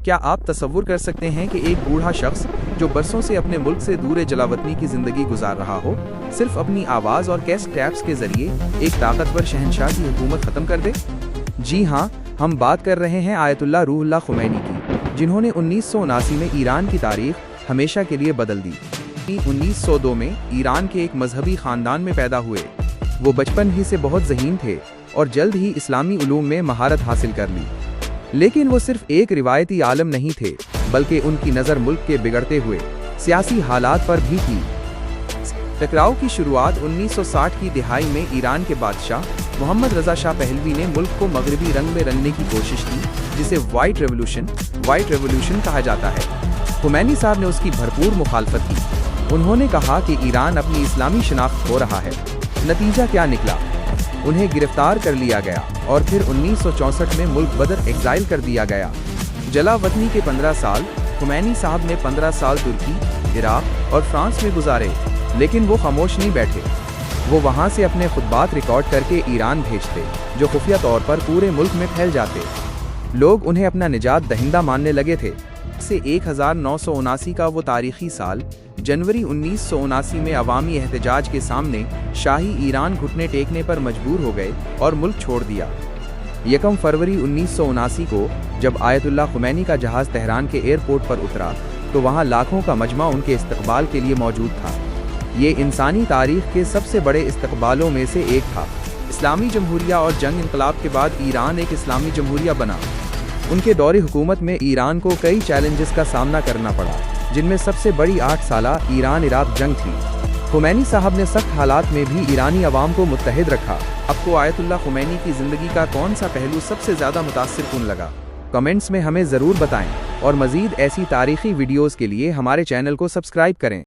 क्या आप तसव्वुर कर सकते हैं कि एक बूढ़ा शख्स जो बरसों से अपने मुल्क से दूर जलावतनी की जिंदगी गुजार रहा हो, सिर्फ अपनी आवाज़ और कैश टैप्स के जरिए एक ताकतवर शहंशाह की हुकूमत ख़त्म कर दे? जी हाँ, हम बात कर रहे हैं आयतुल्लाह रूहुल्लाह खुमैनी की, जिन्होंने 1979 में ईरान की तारीख हमेशा के लिए बदल दी। 1902 में ईरान के एक मजहबी ख़ानदान में पैदा हुए। वो बचपन ही से बहुत ज़हीन थे और जल्द ही इस्लामी उलूम में महारत हासिल कर ली। लेकिन वो सिर्फ एक रिवायती आलम नहीं थे, बल्कि उनकी नज़र मुल्क के बिगड़ते हुए सियासी हालात पर भी थी। टकराव की शुरुआत 1960 की दिहाई में ईरान के बादशाह मोहम्मद रज़ा शाह पहलवी ने मुल्क को मगरबी रंग में रंगने की कोशिश की, जिसे व्हाइट रेवोल्यूशन कहा जाता है। खुमैनी साहब ने उसकी भरपूर मुखालफत की। उन्होंने कहा कि ईरान अपनी इस्लामी शनाख्त खो रहा है। नतीजा क्या निकला? उन्हें गिरफ्तार कर लिया गया और फिर 1964 में मुल्क बदर एग्जाइल कर दिया गया। जलावतनी के 15 साल खुमैनी साहब ने 15 साल तुर्की, इराक और फ्रांस में गुजारे, लेकिन वो खामोश नहीं बैठे। वो वहाँ से अपने खुतबात रिकॉर्ड करके ईरान भेजते, जो खुफिया तौर पर पूरे मुल्क में फैल जाते। लोग उन्हें अपना निजात दहिंदा मानने लगे थे। से 1979 का वो तारीखी साल, जनवरी 1979 में अवामी एहतजाज के सामने शाही ईरान घुटने टेकने पर मजबूर हो गए और मुल्क छोड़ दिया। 1 फरवरी 1979 को जब आयतुल्लाह खुमैनी का जहाज़ तेहरान के एयरपोर्ट पर उतरा, तो वहाँ लाखों का मजमा उनके इस्तकबाल के लिए मौजूद था। ये इंसानी तारीख के सबसे बड़े इस्तकबालों में से एक था। इस्लामी जमहूरिया और जंग इंकलाब के बाद ईरान एक इस्लामी जमहूरिया बना। उनके दौरे हुकूमत में ईरान को कई चैलेंजेस का सामना करना पड़ा, जिनमें सबसे बड़ी 8 साला ईरान-इराक जंग थी। खुमैनी साहब ने सख्त हालात में भी ईरानी अवाम को मुत्तहिद रखा। आपको आयतुल्लाह खुमैनी की ज़िंदगी का कौन सा पहलू सबसे ज़्यादा मुतासिरकुन लगा? कमेंट्स में हमें ज़रूर बताएं और मज़ीद ऐसी तारीख़ी वीडियोज़ के लिए हमारे चैनल को सब्सक्राइब करें।